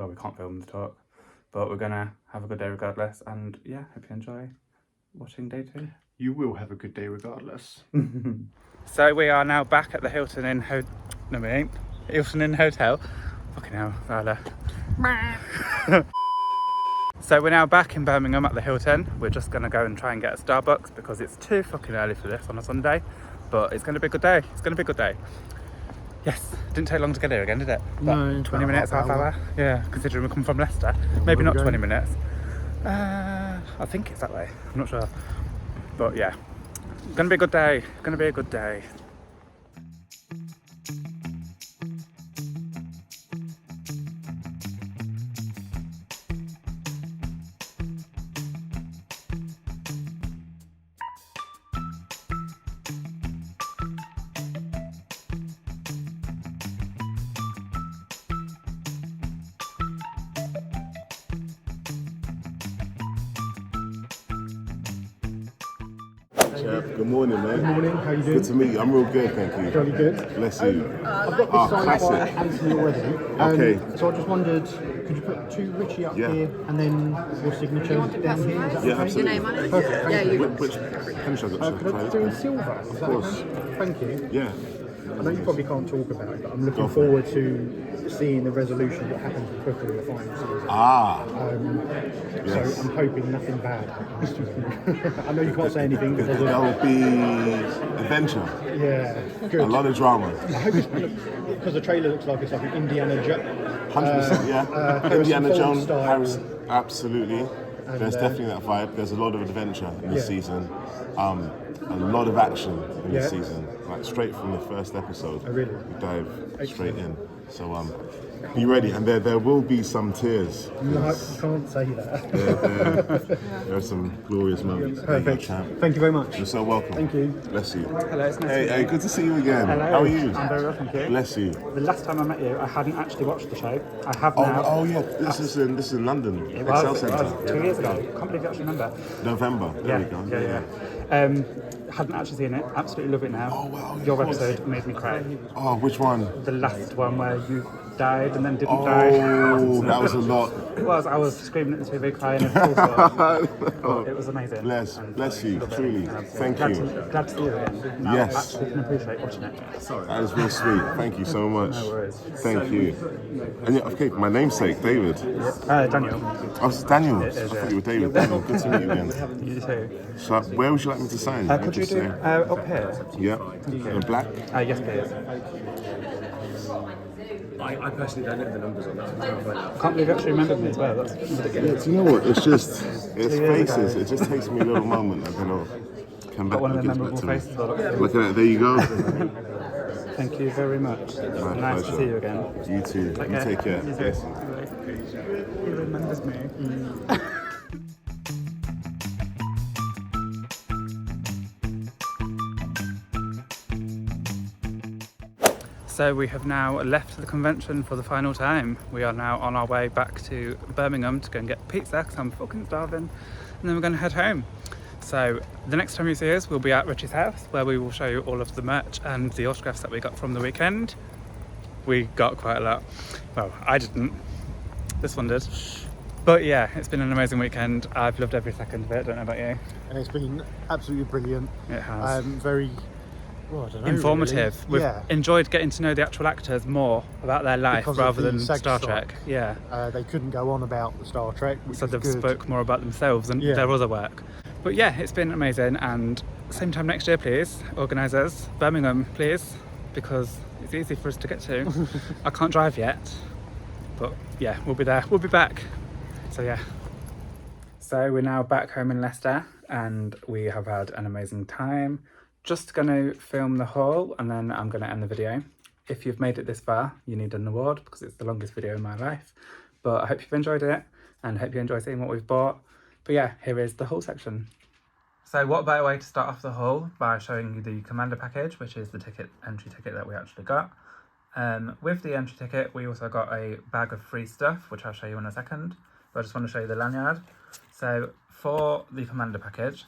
Speaker 2: we can't film the talk. But we're going to have a good day regardless. And yeah, hope you enjoy watching day 2.
Speaker 1: You will have a good day regardless.
Speaker 2: So we are now back at the Hilton Inn No, we ain't. Hilton Inn Hotel. Fucking hell, Ryla. So we're now back in Birmingham at the Hilton. We're just going to go and try and get a Starbucks because it's too fucking early for this on a Sunday. But it's going to be a good day. It's going to be a good day. Yes, didn't take long to get here again, did it?
Speaker 3: No,
Speaker 2: 20 minutes, half hour. Yeah, considering we come from Leicester. Maybe not 20 minutes. I think it's that way. I'm not sure. But yeah, going to be a good day. Going to be a good day.
Speaker 11: Good morning, man.
Speaker 3: Good morning, how you doing?
Speaker 11: Good to meet you. I'm real good, thank you.
Speaker 3: Jolly good.
Speaker 11: Bless you.
Speaker 3: I've got this signed by
Speaker 11: classic.
Speaker 3: Anthony already.
Speaker 11: Okay.
Speaker 3: So I just wondered, could you put 2 Ritchie up here and then your signature down here? Is that
Speaker 11: Yeah,
Speaker 3: okay?
Speaker 11: absolutely.
Speaker 7: Your name on it?
Speaker 3: Perfect.
Speaker 7: Yeah, you
Speaker 11: Which finish I got?
Speaker 3: Could I do in silver? Is that
Speaker 11: course.
Speaker 3: okay? Thank you.
Speaker 11: Yeah.
Speaker 3: I know you probably can't talk about it, but I'm looking
Speaker 11: Go for
Speaker 3: forward to seeing the resolution that happens with Hooker in the final season.
Speaker 11: Yes.
Speaker 3: So I'm hoping nothing bad happens to him. I know you can't say anything because
Speaker 11: That will be adventure.
Speaker 3: yeah, good.
Speaker 11: A lot of drama.
Speaker 3: I hope it's because the trailer looks like it's like an Indiana Jones.
Speaker 11: 100%, yeah.
Speaker 3: Harrison
Speaker 11: Indiana
Speaker 3: Ford
Speaker 11: Jones,
Speaker 3: style.
Speaker 11: absolutely. There's definitely that vibe. There's a lot of adventure in this
Speaker 3: Yeah.
Speaker 11: season. a lot of action in
Speaker 3: Yeah.
Speaker 11: this season, like straight from the first episode.
Speaker 3: Oh, really?
Speaker 11: We dive straight in. So be ready, and there will be some tears.
Speaker 3: No, you can't say that.
Speaker 11: There are some glorious moments.
Speaker 3: Perfect.
Speaker 11: There you go, champ.
Speaker 3: Thank you very much.
Speaker 11: You're so welcome.
Speaker 3: Thank you.
Speaker 11: Bless you.
Speaker 2: Hello, it's nice to meet
Speaker 11: Hey,
Speaker 2: you.
Speaker 11: good to see you again.
Speaker 2: Hello.
Speaker 11: How are you?
Speaker 2: I'm very well, thank you.
Speaker 11: Bless you.
Speaker 2: The last time I met you, I hadn't actually watched the show. I have now.
Speaker 11: Oh yeah, this is in London,
Speaker 2: It
Speaker 11: Excel
Speaker 2: was,
Speaker 11: Centre.
Speaker 2: 2 years ago. I can't believe you actually remember.
Speaker 11: November. There we go.
Speaker 2: Yeah. Hadn't actually seen it. Absolutely love it now.
Speaker 11: Oh wow.
Speaker 2: Your episode made me cry.
Speaker 11: Oh, which one?
Speaker 2: The last one where you died and then didn't die.
Speaker 11: Oh, that was a lot.
Speaker 2: It was. I was screaming at the TV, crying. It was amazing.
Speaker 11: Bless you, truly. Thank
Speaker 2: Glad
Speaker 11: you.
Speaker 2: Glad to see you again. Now,
Speaker 11: Yes.
Speaker 2: Actually, can appreciate watching it. Sorry.
Speaker 11: That is real sweet. Thank you so much.
Speaker 2: No worries.
Speaker 11: Thank you. And yeah, okay, my namesake, David.
Speaker 2: Daniel.
Speaker 11: Oh, it's Daniel.
Speaker 2: It is,
Speaker 11: I thought
Speaker 2: yeah.
Speaker 11: you were David. Daniel, good to meet you again.
Speaker 2: You too.
Speaker 11: So, where would you like me to sign?
Speaker 2: Could you
Speaker 11: just
Speaker 2: do
Speaker 11: say.
Speaker 2: up here?
Speaker 11: Yeah. In black?
Speaker 2: Yes, please.
Speaker 12: I personally don't know the numbers on that.
Speaker 2: Can't believe you actually remembered me as well. That's ridiculous.
Speaker 11: Yeah, do you know what? It's faces. It just takes me a little moment. I don't know. Come back.
Speaker 2: Got one of the
Speaker 11: it gets
Speaker 2: memorable
Speaker 11: back to me.
Speaker 2: faces. Look
Speaker 11: Look at that. There you go.
Speaker 2: Thank you very much.
Speaker 11: My
Speaker 2: Nice to
Speaker 11: pleasure.
Speaker 2: see you again.
Speaker 11: You too. You take care.
Speaker 2: You too.
Speaker 11: Yes.
Speaker 2: He remembers me. So we have now left the convention for the final time. We are now on our way back to Birmingham to go and get pizza because I'm fucking starving, and then we're going to head home. So the next time you see us, we'll be at Ritchie's house where we will show you all of the merch and the autographs that we got from the weekend. We got quite a lot. Well, I didn't. This one did. But yeah, it's been an amazing weekend. I've loved every second of it. Don't know about you.
Speaker 3: And it's been absolutely brilliant.
Speaker 2: It has.
Speaker 3: Very I don't know,
Speaker 2: informative.
Speaker 3: Really.
Speaker 2: We've enjoyed getting to know the actual actors more about their life
Speaker 3: Because
Speaker 2: rather
Speaker 3: of the
Speaker 2: than
Speaker 3: SAG
Speaker 2: Star
Speaker 3: strike.
Speaker 2: Trek. Yeah.
Speaker 3: They couldn't go on about the Star Trek, which
Speaker 2: So
Speaker 3: is
Speaker 2: they've
Speaker 3: good.
Speaker 2: spoke more about themselves and their other work. But yeah, it's been amazing, and same time next year, please, organisers, Birmingham, please, because it's easy for us to get to. I can't drive yet, but yeah, we'll be there. We'll be back. So yeah. So we're now back home in Leicester, and we have had an amazing time. Just going to film the haul, and then I'm going to end the video. If you've made it this far, you need an award because it's the longest video in my life. But I hope you've enjoyed it, and I hope you enjoy seeing what we've bought. But yeah, here is the haul section. So what better way to start off the haul by showing you the Commander package, which is the entry ticket that we actually got. With the entry ticket, we also got a bag of free stuff, which I'll show you in a second. But I just want to show you the lanyard. So for the Commander package,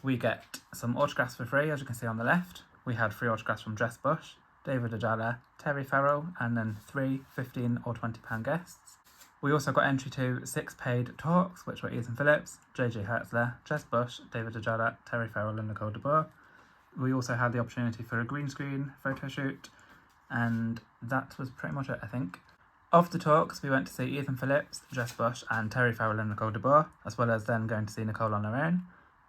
Speaker 2: we get some autographs for free, as you can see on the left. We had free autographs from Jess Bush, David Ajala, Terry Farrell, and then 3 £15 or £20 guests. We also got entry to 6 paid talks, which were Ethan Phillips, JJ Hertzler, Jess Bush, David Ajala, Terry Farrell, and Nicole DeBoer. We also had the opportunity for a green screen photo shoot, and that was pretty much it, I think. Of the talks, we went to see Ethan Phillips, Jess Bush, and Terry Farrell and Nicole DeBoer, as well as then going to see Nicole on her own.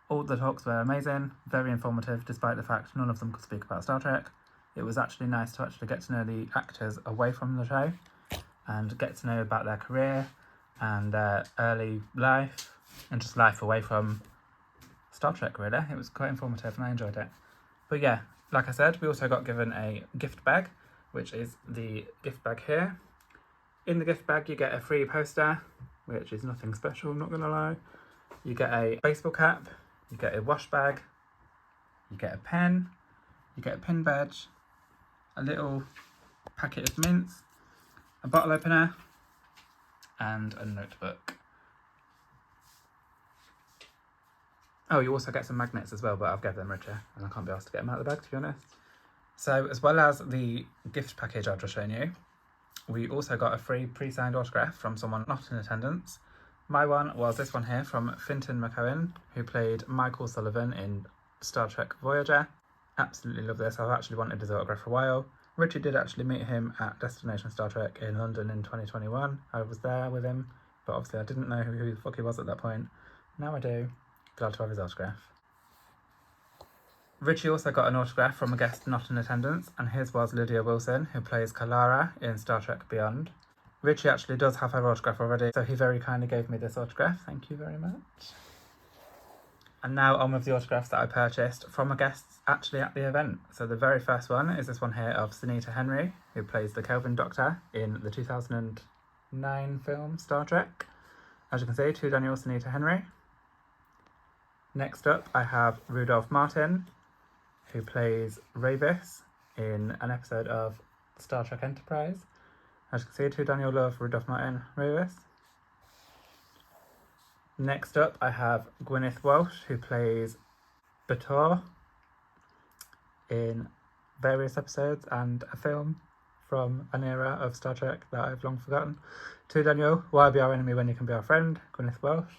Speaker 2: All the talks were amazing, very informative, despite the fact none of them could speak about Star Trek. It was actually nice to actually get to know the actors away from the show and get to know about their career and their early life and just life away from Star Trek, really. It was quite informative and I enjoyed it. But yeah, like I said, we also got given a gift bag, which is the gift bag here. In the gift bag, you get a free poster, which is nothing special, I'm not going to lie. You get a baseball cap, you get a wash bag, you get a pen, you get a pin badge, a little packet of mints, a bottle opener, and a notebook. Oh, you also get some magnets as well, but I've given them Ritchie, and I can't be asked to get them out of the bag, to be honest. So, as well as the gift package I've just shown you, we also got a free pre-signed autograph from someone not in attendance. My one was this one here from Fintan McCohen, who played Michael Sullivan in Star Trek Voyager. Absolutely love this. I've actually wanted his autograph for a while. Ritchie did actually meet him at Destination Star Trek in London in 2021. I was there with him, but obviously I didn't know who the fuck he was at that point. Now I do. Glad to have his autograph. Ritchie also got an autograph from a guest not in attendance, and his was Lydia Wilson, who plays Kalara in Star Trek Beyond. Ritchie actually does have her autograph already, so he very kindly gave me this autograph. Thank you very much. And now on with the autographs that I purchased from a guest actually at the event. So the very first one is this one here of Sunita Henry, who plays the Kelvin Doctor in the 2009 film Star Trek. As you can see, to Daniel Sunita Henry. Next up, I have Rudolph Martin, who plays Ravis in an episode of Star Trek Enterprise. As you can see, to Daniel Love, Rudolph Martin, Ravis. Next up, I have Gwyneth Walsh, who plays Bator in various episodes and a film from an era of Star Trek that I've long forgotten. To Daniel, why be our enemy when you can be our friend? Gwyneth Walsh.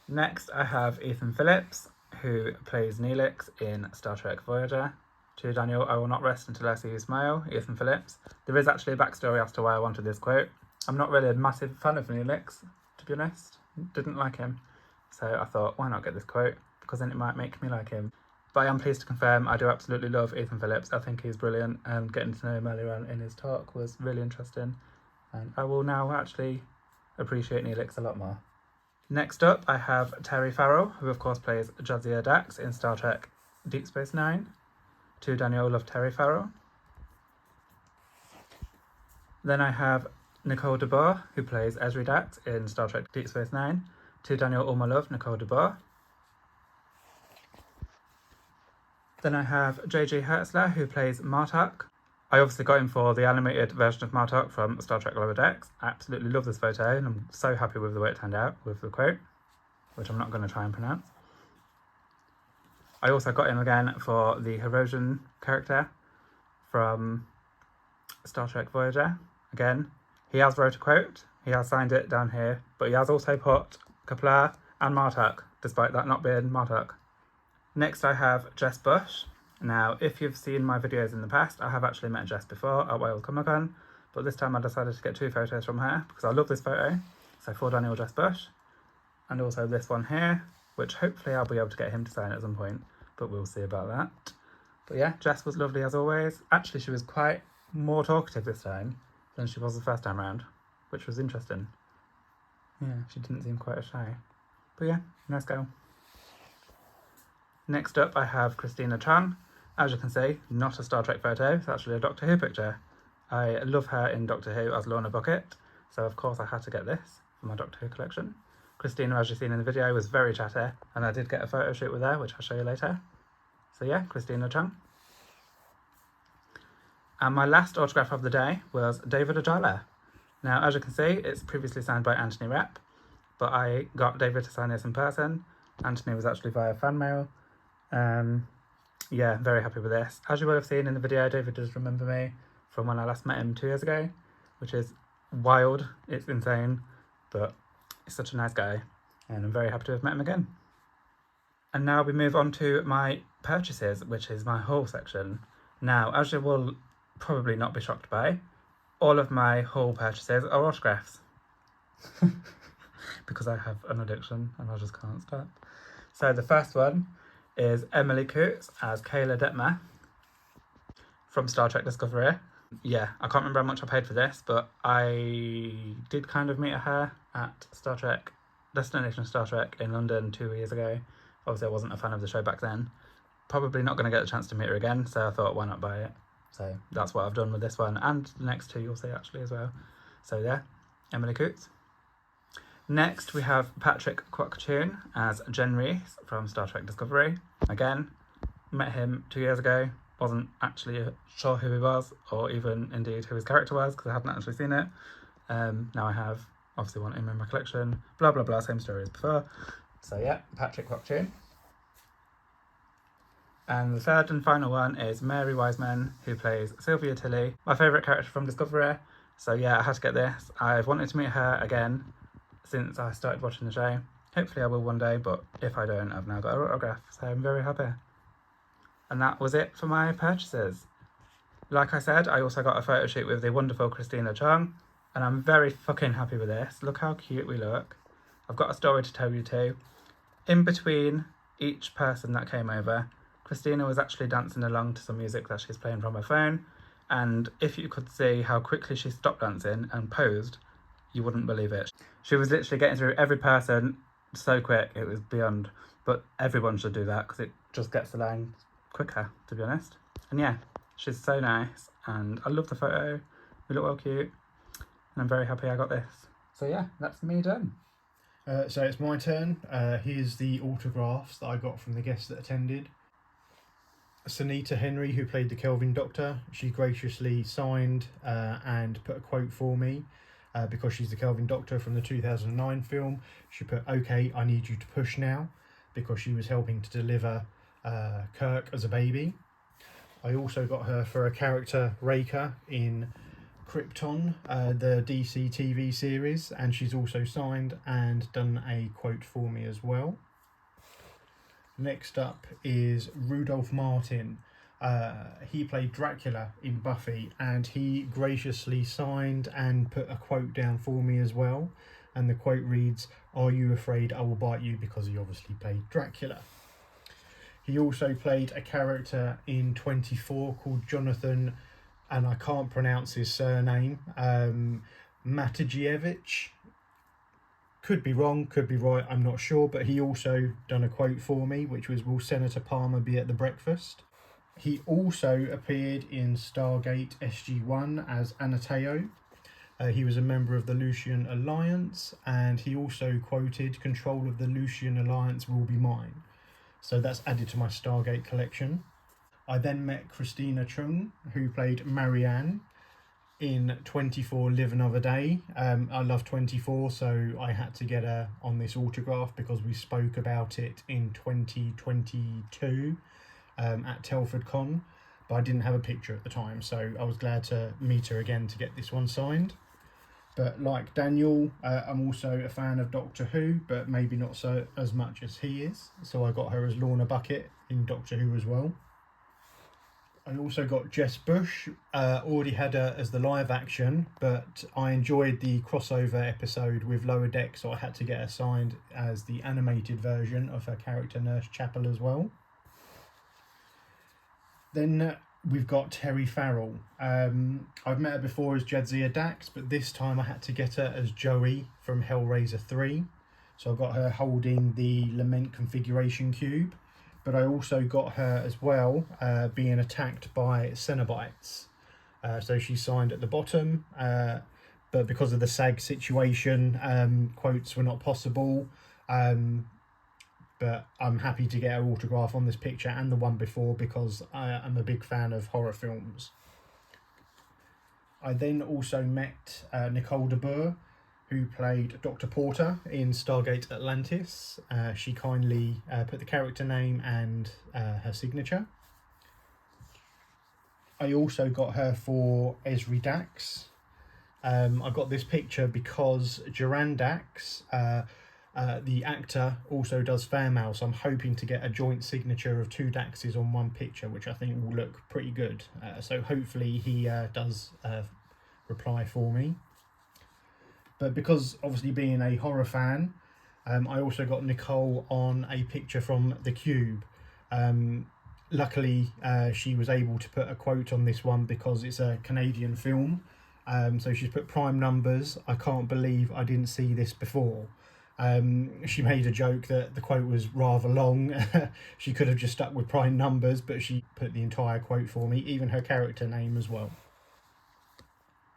Speaker 2: Next, I have Ethan Phillips, who plays Neelix in Star Trek Voyager. To Daniel, I will not rest until I see you smile. Ethan Phillips. There is actually a backstory as to why I wanted this quote. I'm not really a massive fan of Neelix, to be honest. Didn't like him. So I thought, why not get this quote? Because then it might make me like him. But I am pleased to confirm I do absolutely love Ethan Phillips. I think he's brilliant, and getting to know him earlier on in his talk was really interesting. And I will now actually appreciate Neelix a lot more. Next up, I have Terry Farrell, who of course plays Jadzia Dax in Star Trek Deep Space Nine. To Daniel, love Terry Farrell. Then I have Nicole DeBoer, who plays Esri Dax in Star Trek Deep Space Nine. To Daniel, all my love, Nicole DeBoer. Then I have J.G. Hertzler, who plays Martok. I obviously got him for the animated version of Martok from Star Trek Lower Decks. I absolutely love this photo, and I'm so happy with the way it turned out with the quote, which I'm not going to try and pronounce. I also got him again for the Herosian character from Star Trek Voyager. Again, he has wrote a quote, he has signed it down here, but he has also put Kapla and Martok, despite that not being Martok. Next I have Jess Bush. Now, if you've seen my videos in the past, I have actually met Jess before at Wales Comic Con, but this time I decided to get 2 photos from her because I love this photo. So for Daniel, Jess Bush, and also this one here, which hopefully I'll be able to get him to sign at some point, but we'll see about that. But yeah, Jess was lovely as always. Actually, she was quite more talkative this time than she was the first time round, which was interesting. Yeah, she didn't seem quite as shy. But yeah, nice girl. Next up, I have Christina Chan. As you can see, not a Star Trek photo, it's actually a Doctor Who picture. I love her in Doctor Who as Lorna Bucket, so of course I had to get this for my Doctor Who collection. Christina, as you've seen in the video, was very chatty, and I did get a photo shoot with her, which I'll show you later. So yeah, Christina Chan. And my last autograph of the day was David Ajala. Now, as you can see, it's previously signed by Anthony Rapp, but I got David to sign this in person. Anthony was actually via fan mail. Yeah, very happy with this. As you will have seen in the video, David does remember me from when I last met him 2 years ago, which is wild, it's insane, but he's such a nice guy, and I'm very happy to have met him again. And now we move on to my purchases, which is my haul section. Now, as you will probably not be shocked by, all of my haul purchases are autographs. Because I have an addiction and I just can't stop. So the first one is Emily Coots as Kayla Detmer from Star Trek Discovery. Yeah, I can't remember how much I paid for this, but I did kind of meet her at Star Trek, Destination Star Trek in London 2 years ago. Obviously I wasn't a fan of the show back then. Probably not going to get the chance to meet her again, so I thought, why not buy it? So that's what I've done with this one, and the next 2 you'll see actually as well. So yeah, Emily Coots. Next we have Patrick Quacktoon as Jen Reese from Star Trek Discovery. Again, met him 2 years ago, wasn't actually sure who he was, or even indeed who his character was, because I hadn't actually seen it. Now I have, obviously want him in my collection, blah blah blah, same story as before. So yeah, Patrick Quacktoon. And the third and final one is Mary Wiseman, who plays Sylvia Tilly, my favourite character from Discovery. So yeah, I had to get this. I've wanted to meet her again since I started watching the show. Hopefully I will one day, but if I don't, I've now got her autograph, so I'm very happy. And that was it for my purchases. Like I said, I also got a photo shoot with the wonderful Christina Chung, and I'm very fucking happy with this. Look how cute we look. I've got a story to tell you too. In between each person that came over, Christina was actually dancing along to some music that she's playing from her phone, and if you could see how quickly she stopped dancing and posed, you wouldn't believe it. She was literally getting through every person so quick, it was beyond. but everyone should do that because it just gets the line quicker, to be honest. And yeah, she's so nice, and I love the photo. We look well cute, and I'm very happy I got this. So yeah, that's me done.
Speaker 1: So it's my turn. Here's the autographs that I got from the guests that attended. Sunita Henry, who played the Kelvin Doctor, she graciously signed and put a quote for me because she's the Kelvin Doctor from the 2009 film. She put, "Okay, I need you to push now," because she was helping to deliver Kirk as a baby. I also got her for a character, Raker, in Krypton, the DC TV series, and she's also signed and done a quote for me as well. Next up is Rudolph Martin. He played Dracula in Buffy, and he graciously signed and put a quote down for me as well. And the quote reads, "Are you afraid I will bite you?" because he obviously played Dracula. He also played a character in 24 called Jonathan, and I can't pronounce his surname, Matajievich. Could be wrong, could be right, I'm not sure, but he also done a quote for me, which was, "Will Senator Palmer be at the breakfast?" He also appeared in Stargate SG-1 as Anateo. He was a member of the Lucian Alliance, and he also quoted, "Control of the Lucian Alliance will be mine." So that's added to my Stargate collection. I then met Christina Chung, who played Marianne in 24 Live Another Day. I love 24, so I had to get her on this autograph because we spoke about it in 2022 at Telford Con, but I didn't have a picture at the time, so I was glad to meet her again to get this one signed. But like Daniel, I'm also a fan of Doctor Who, but maybe not so as much as he is, so I got her as Lorna Bucket in Doctor Who as well. I also got Jess Bush, already had her as the live action, but I enjoyed the crossover episode with Lower Deck, so I had to get her signed as the animated version of her character Nurse Chapel as well. Then we've got Terry Farrell. I've met her before as Jadzia Dax, but this time I had to get her as Joey from Hellraiser 3. So I got her holding the Lament configuration cube. But I also got her as well being attacked by Cenobites. So she's signed at the bottom, but because of the SAG situation, quotes were not possible. But I'm happy to get her autograph on this picture and the one before because I'm a big fan of horror films. I then also met Nicole de Boer, who played Dr. Porter in Stargate Atlantis. She kindly put the character name and her signature. I also got her for Esri Dax. I got this picture because Duran Dax, the actor, also does fan mail, so I'm hoping to get a joint signature of two Daxes on one picture, which I think will look pretty good. So hopefully he does reply for me. But because obviously being a horror fan, I also got Nicole on a picture from The Cube. Luckily, she was able to put a quote on this one because it's a Canadian film. So she's put prime numbers. I can't believe I didn't see this before. She made a joke that the quote was rather long. She could have just stuck with prime numbers, but she put the entire quote for me, even her character name as well.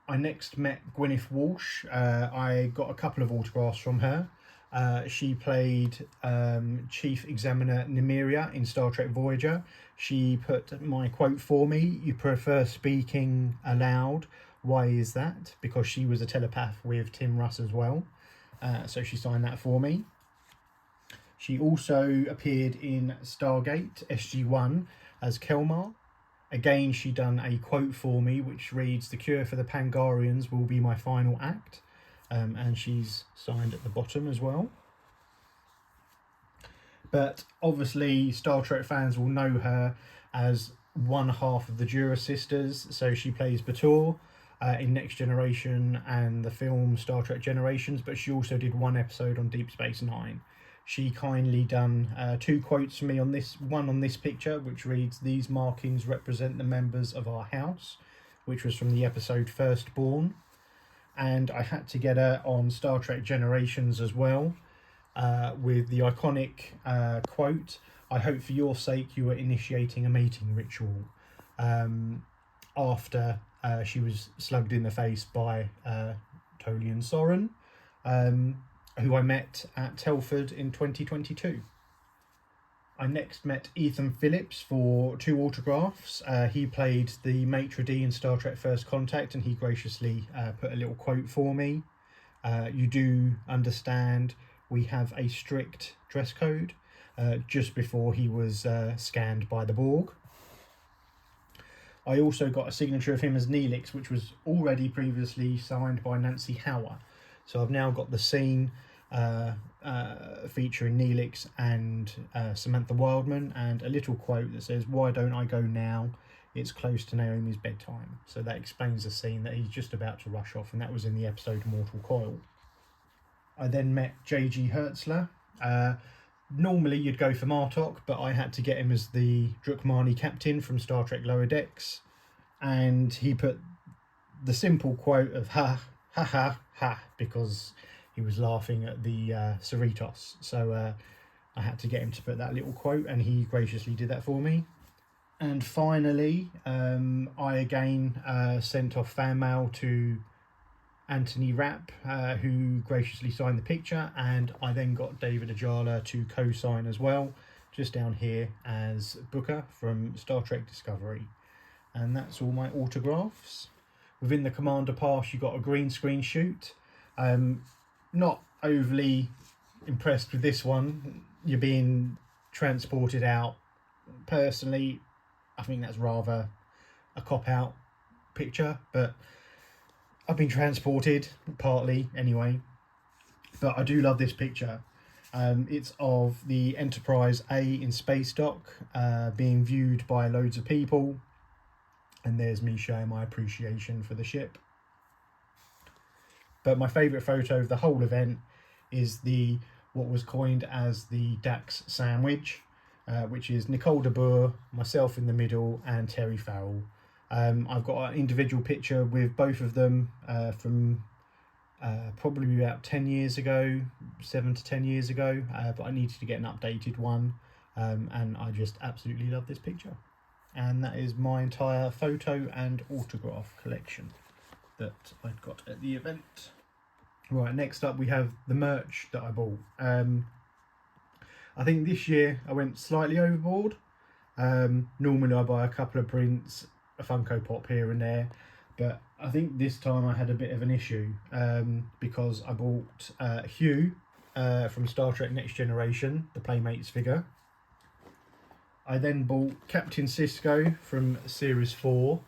Speaker 1: I next met Gwyneth Walsh. I got a couple of autographs from her. She played Chief Examiner Nymeria in Star Trek Voyager. She put my quote for me, "You prefer speaking aloud. Why is that?" Because she was a telepath with Tim Russ as well. So she signed that for me. She also appeared in Stargate SG-1 as Kelmar. Again, she done a quote for me, which reads, "The cure for the Pangarians will be my final act." And she's signed at the bottom as well. But obviously, Star Trek fans will know her as one half of the Jura sisters. So she plays B'Etor in Next Generation and the film Star Trek Generations, but she also did one episode on Deep Space Nine. She kindly done two quotes for me on this one on this picture, which reads, "These markings represent the members of our house," which was from the episode Firstborn. And I had to get her on Star Trek Generations as well, with the iconic quote, "I hope for your sake you are initiating a mating ritual," after she was slugged in the face by Tolian Soren, who I met at Telford in 2022. I next met Ethan Phillips for 2 autographs. He played the maitre d' in Star Trek First Contact, and he graciously put a little quote for me. You do understand we have a strict dress code, just before he was scanned by the Borg. I also got a signature of him as Neelix, which was already previously signed by Nancy Hauer. So I've now got the scene featuring Neelix and Samantha Wildman, and a little quote that says, "Why don't I go now? It's close to Naomi's bedtime." So that explains the scene that he's just about to rush off, and that was in the episode Mortal Coil. I then met J.G. Hertzler. Normally you'd go for Martok, but I had to get him as the Drukmani captain from Star Trek Lower Decks, and he put the simple quote of "ha, ha, ha, ha," because he was laughing at the Cerritos. So I had to get him to put that little quote, and he graciously did that for me. And finally, I again sent off fan mail to Anthony Rapp, who graciously signed the picture, and I then got David Ajala to co-sign as well, just down here as Booker from Star Trek Discovery. And that's all my autographs. Within the Commander Pass, you got a green screen shoot. Not overly impressed with this one. You're being transported out. Personally, I think that's rather a cop-out picture, but I've been transported, partly anyway. But I do love this picture. It's of the Enterprise A in space dock, being viewed by loads of people, and there's me showing my appreciation for the ship. But my favourite photo of the whole event is what was coined as the Dax sandwich, which is Nicole de Boer, myself in the middle, and Terry Farrell. I've got an individual picture with both of them from probably about 10 years ago, 7 to 10 years ago, but I needed to get an updated one, and I just absolutely love this picture. And that is my entire photo and autograph collection that I've got at the event. Right, next up we have the merch that I bought. I think this year I went slightly overboard. Normally I buy a couple of prints, a Funko Pop here and there, but I think this time I had a bit of an issue, because I bought Hugh from Star Trek Next Generation, the Playmates figure. I then bought Captain Sisko from Series 4,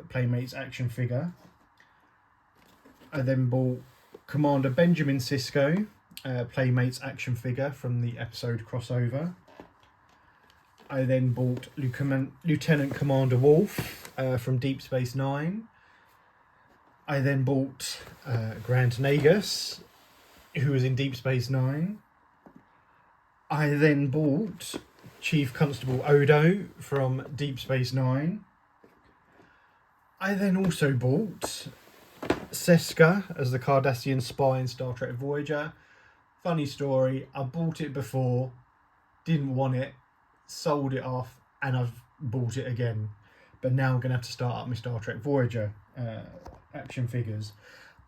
Speaker 1: Playmates action figure. I then bought Commander Benjamin Sisko, Playmates action figure from the episode crossover. I then bought Lieutenant Commander Wolf from Deep Space Nine. I then bought Grant Nagus, who was in Deep Space Nine. I then bought Chief Constable Odo from Deep Space Nine. I then also bought Seska as the Cardassian spy in Star Trek Voyager. Funny story, I bought it before, didn't want it, sold it off, and I've bought it again. But now I'm going to have to start up my Star Trek Voyager action figures,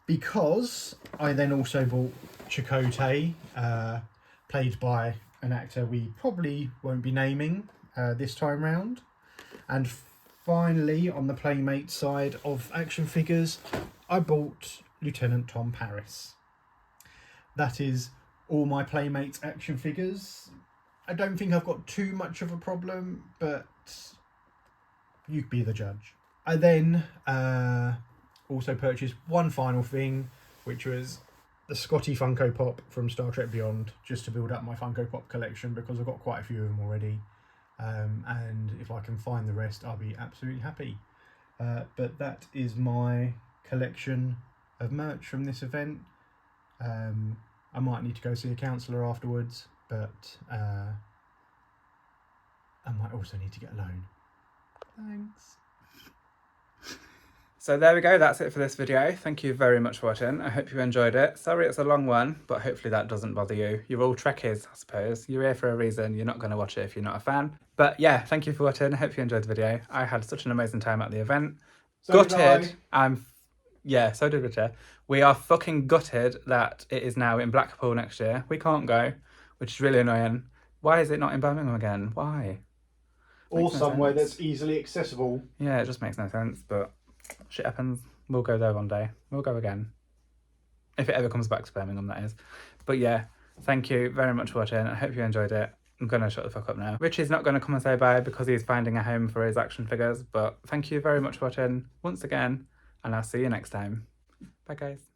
Speaker 1: because I then also bought Chakotay, played by an actor we probably won't be naming this time round. And finally, on the Playmate side of action figures, I bought Lieutenant Tom Paris. That is all my Playmates action figures. I don't think I've got too much of a problem, but you be the judge. I then also purchased one final thing, which was the Scotty Funko Pop from Star Trek Beyond, just to build up my Funko Pop collection, because I've got quite a few of them already. And if I can find the rest, I'll be absolutely happy. But that is my collection of merch from this event. I might need to go see a counsellor afterwards, but I might also need to get a loan. Thanks.
Speaker 2: So there we go, that's it for this video. Thank you very much for watching. I hope you enjoyed it. Sorry it's a long one, but hopefully that doesn't bother you. You're all Trekkies, I suppose. You're here for a reason. You're not going to watch it if you're not a fan. But yeah, thank you for watching. I hope you enjoyed the video. I had such an amazing time at the event.
Speaker 3: So did
Speaker 2: Gutted. Yeah, so did Ritchie. We are fucking gutted that it is now in Blackpool next year. We can't go, which is really annoying. Why is it not in Birmingham again? Why?
Speaker 3: Or somewhere that's easily accessible.
Speaker 2: Yeah, it just makes no sense, but shit happens. We'll go there one day. We'll go again. If it ever comes back to Birmingham, that is. But yeah, thank you very much for watching. I hope you enjoyed it. I'm going to shut the fuck up now. Richie's not going to come and say bye because he's finding a home for his action figures. But thank you very much for watching once again. And I'll see you next time. Bye, guys.